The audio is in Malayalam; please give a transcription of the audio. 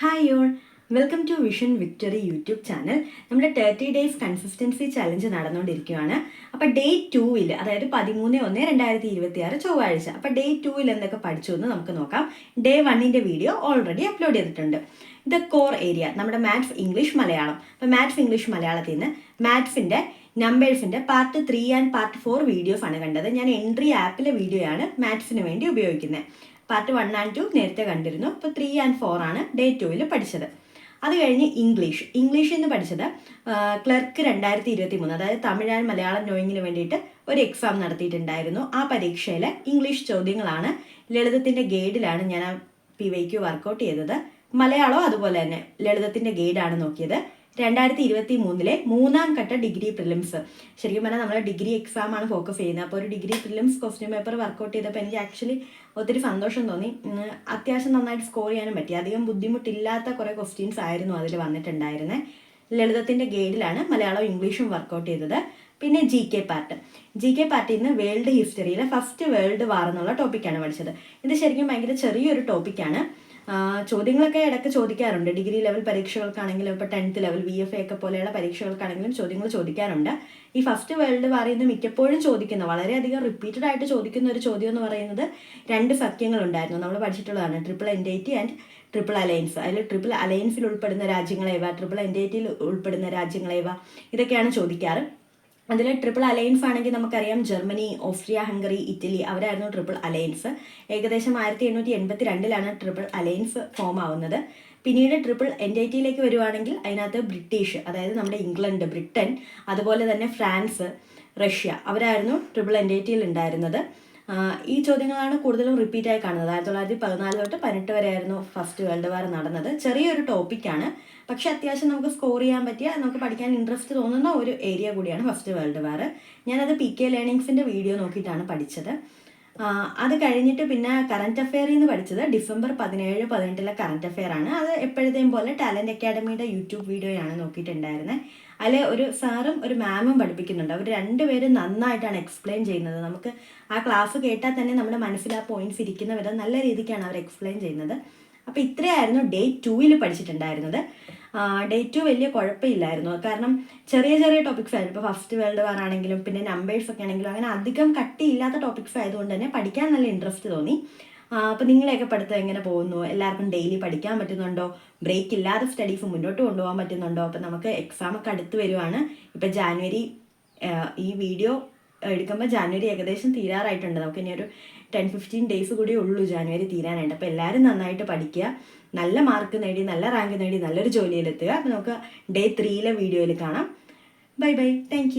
Hi y'all, welcome to vision victory YouTube channel. നമ്മുടെ 30 ഡേയ്സ് കൺസിസ്റ്റൻസി ചലഞ്ച് നടന്നുകൊണ്ടിരിക്കുകയാണ്. അപ്പോൾ ഡേ 2-ൽ, അതായത് 13/1/2026 ചൊവ്വാഴ്ച. അപ്പോൾ ഡേ 2-ൽ എന്തൊക്കെ പഠിച്ചു എന്ന് നമുക്ക് നോക്കാം. ഡേ 1-ന്റെ വീഡിയോ ഓൾറെഡി അപ്ലോഡ് ചെയ്തിട്ടുണ്ട്. ഇത് കോർ ഏരിയ, നമ്മുടെ മാത്സ്, ഇംഗ്ലീഷ്, മലയാളം. അപ്പോൾ മാത്സ്, ഇംഗ്ലീഷ്, മലയാളത്തിൽ നിന്ന് മാത്സിൻ്റെ നമ്പേഴ്സിൻ്റെ പാർട്ട് 3 ആൻഡ് പാർട്ട് 4 വീഡിയോസ് ആണ് കണ്ടത്. ഞാൻ എൻട്രി ആപ്പിലെ വീഡിയോ ആണ് മാത്സിന് വേണ്ടി ഉപയോഗിക്കുന്നത്. പാർട്ട് 1 ആൻഡ് 2 നേരത്തെ കണ്ടിരുന്നു. ഇപ്പോൾ 3 ആൻഡ് 4 ആണ് ഡേ 2-ൽ പഠിച്ചത്. അത് കഴിഞ്ഞ് ഇംഗ്ലീഷിൽ നിന്ന് പഠിച്ചത് ക്ലർക്ക് 2023, അതായത് തമിഴ് ആൻഡ് മലയാളം നോയിങ്ങിന് വേണ്ടിയിട്ട് ഒരു എക്സാം നടത്തിയിട്ടുണ്ടായിരുന്നു. ആ പരീക്ഷയിൽ ഇംഗ്ലീഷ് ചോദ്യങ്ങളാണ്. ലളിതത്തിൻ്റെ ഗൈഡിലാണ് ഞാൻ ആ PYQ വർക്കൗട്ട് ചെയ്തത്. മലയാളം അതുപോലെ തന്നെ ലളിതത്തിൻ്റെ ഗൈഡാണ് നോക്കിയത്. 2023-ലെ 3ാം ഘട്ട ഡിഗ്രി പ്രിലിംസ്, ശരിക്കും പറഞ്ഞാൽ നമ്മൾ ഡിഗ്രി എക്സാം ആണ് ഫോക്കസ് ചെയ്യുന്നത്. അപ്പോൾ ഒരു degree prelims question paper workout ചെയ്തപ്പോൾ എനിക്ക് ആക്ച്വലി ഒത്തിരി സന്തോഷം തോന്നി. അത്യാവശ്യം നന്നായിട്ട് സ്കോർ ചെയ്യാനും പറ്റി. അധികം ബുദ്ധിമുട്ടില്ലാത്ത കുറേ ക്വസ്റ്റ്യൻസ് ആയിരുന്നു അതിൽ വന്നിട്ടുണ്ടായിരുന്നത്. ലളിതത്തിൻ്റെ ഗൈഡിലാണ് മലയാളവും ഇംഗ്ലീഷും വർക്കൗട്ട് ചെയ്തത്. പിന്നെ GK പാർട്ടിൽ നിന്ന് വേൾഡ് ഹിസ്റ്ററിയിലെ ഫസ്റ്റ് വേൾഡ് വാർ എന്നുള്ള ടോപ്പിക്കാണ് പഠിച്ചത്. ഇത് ശരിക്കും ഭയങ്കര ചെറിയൊരു ടോപ്പിക്കാണ്. ചോദ്യങ്ങളൊക്കെ ഇടയ്ക്ക് ചോദിക്കാറുണ്ട്. ഡിഗ്രി ലെവൽ പരീക്ഷകൾക്കാണെങ്കിലും ഇപ്പോൾ 10th ലെവൽ VFA ഒക്കെ പോലെയുള്ള പരീക്ഷകൾക്കാണെങ്കിലും ചോദ്യങ്ങൾ ചോദിക്കാറുണ്ട്. ഈ ഫസ്റ്റ് വേൾഡ് വാറിൽ നിന്ന് മിക്കപ്പോഴും ചോദിക്കുന്ന, വളരെയധികം റിപ്പീറ്റഡ് ആയിട്ട് ചോദിക്കുന്ന ഒരു ചോദ്യം എന്ന് പറയുന്നത് 2 സഖ്യങ്ങളുണ്ടായിരുന്നു. നമ്മൾ പഠിച്ചിട്ടുള്ളതാണ്, triple entente and triple alliance. അതിൽ ട്രിപ്പിൾ അലയൻസിൽ ഉൾപ്പെടുന്ന രാജ്യങ്ങളേവ, ട്രിപ്പിൾ എൻറ്റൈറ്റിയിൽ ഉൾപ്പെടുന്ന രാജ്യങ്ങളേവ, ഇതൊക്കെയാണ് ചോദിക്കാറ്. അതിൽ ട്രിപ്പിൾ അലയൻസ് ആണെങ്കിൽ നമുക്കറിയാം, ജർമ്മനി, ഓസ്ട്രിയ, ഹംഗറി, ഇറ്റലി, അവരായിരുന്നു ട്രിപ്പിൾ അലയൻസ്. ഏകദേശം 1882-ലാണ് ട്രിപ്പിൾ അലയൻസ് ഫോം ആവുന്നത്. പിന്നീട് ട്രിപ്പിൾ എൻറ്റൈറ്റിയിലേക്ക് വരുവാണെങ്കിൽ അതിനകത്ത് ബ്രിട്ടീഷ്, അതായത് നമ്മുടെ ഇംഗ്ലണ്ട്, ബ്രിട്ടൻ, അതുപോലെ തന്നെ ഫ്രാൻസ്, റഷ്യ, അവരായിരുന്നു ട്രിപ്പിൾ എൻറ്റൈറ്റിയിൽ ഉണ്ടായിരുന്നത്. ഈ ചോദ്യങ്ങളാണ് കൂടുതലും റിപ്പീറ്റായി കാണുന്നത്. 1914 തൊട്ട് 18 വരെയായിരുന്നു ഫസ്റ്റ് വേൾഡ് വാർ നടന്നത്. ചെറിയൊരു ടോപ്പിക്കാണ്, പക്ഷെ അത്യാവശ്യം നമുക്ക് സ്കോർ ചെയ്യാൻ പറ്റിയ, നമുക്ക് പഠിക്കാൻ ഇൻട്രസ്റ്റ് തോന്നുന്ന ഒരു ഏരിയ കൂടിയാണ് ഫസ്റ്റ് വേൾഡ് വാർ. ഞാനത് PK ലേണിങ്സിൻ്റെ വീഡിയോ നോക്കിയിട്ടാണ് പഠിച്ചത്. അത് കഴിഞ്ഞിട്ട് പിന്നെ കറണ്ട് അഫെയറിൽ നിന്ന് പഠിച്ചത് ഡിസംബർ 17, 18 കറണ്ട് അഫെയർ ആണ്. അത് എപ്പോഴത്തെയും പോലെ ടാലൻറ്റ് അക്കാഡമിയുടെ യൂട്യൂബ് വീഡിയോയാണ് നോക്കിയിട്ടുണ്ടായിരുന്നത്. അതിൽ ഒരു സാറും ഒരു മാമും പഠിപ്പിക്കുന്നുണ്ട്. അവർ രണ്ടുപേരും നന്നായിട്ടാണ് എക്സ്പ്ലെയിൻ ചെയ്യുന്നത്. നമുക്ക് ആ ക്ലാസ് കേട്ടാൽ തന്നെ നമ്മുടെ മനസ്സിൽ ആ പോയിന്റ്സ് ഇരിക്കുന്ന വിധം നല്ല രീതിക്കാണ് അവർ എക്സ്പ്ലെയിൻ ചെയ്യുന്നത്. അപ്പോൾ ഇത്രയായിരുന്നു ഡേ 2-ൽ പഠിച്ചിട്ടുണ്ടായിരുന്നത്. ഡേ 2 വലിയ കുഴപ്പമില്ലായിരുന്നു, കാരണം ചെറിയ ചെറിയ ടോപ്പിക്സ് ആയിരുന്നു. ഇപ്പോൾ ഫസ്റ്റ് വേൾഡ് വാർ ആണെങ്കിലും പിന്നെ നമ്പേഴ്സ് ഒക്കെ ആണെങ്കിലും അങ്ങനെ അധികം കട്ടിയില്ലാത്ത ടോപ്പിക്സ് ആയതുകൊണ്ട് തന്നെ പഠിക്കാൻ നല്ല ഇൻട്രസ്റ്റ് തോന്നി. അപ്പോൾ നിങ്ങളെയൊക്കെ പഠിത്തം എങ്ങനെ പോകുന്നു? എല്ലാവർക്കും ഡെയിലി പഠിക്കാൻ പറ്റുന്നുണ്ടോ? ബ്രേക്ക് ഇല്ലാതെ സ്റ്റഡീസ് മുന്നോട്ട് കൊണ്ടുപോകാൻ പറ്റുന്നുണ്ടോ? അപ്പോൾ നമുക്ക് എക്സാമൊക്കെ അടുത്ത് വരുവാണ്. ഇപ്പോൾ ജാനുവരി, ഈ വീഡിയോ എടുക്കുമ്പോൾ ജാനുവരി ഏകദേശം തീരാറായിട്ടുണ്ട്. നമുക്ക് ഇനി ഒരു 10-15 ഡേയ്സ് കൂടി ഉള്ളൂ ജാനുവരി തീരാനായിട്ട്. അപ്പോൾ എല്ലാവരും നന്നായിട്ട് പഠിക്കുക, നല്ല മാർക്ക് നേടി, നല്ല റാങ്ക് നേടി, നല്ലൊരു ജോലിയിലെത്തുക. അപ്പോൾ നമുക്ക് ഡേ 3-ലെ വീഡിയോയിൽ കാണാം. Bye bye, thank you.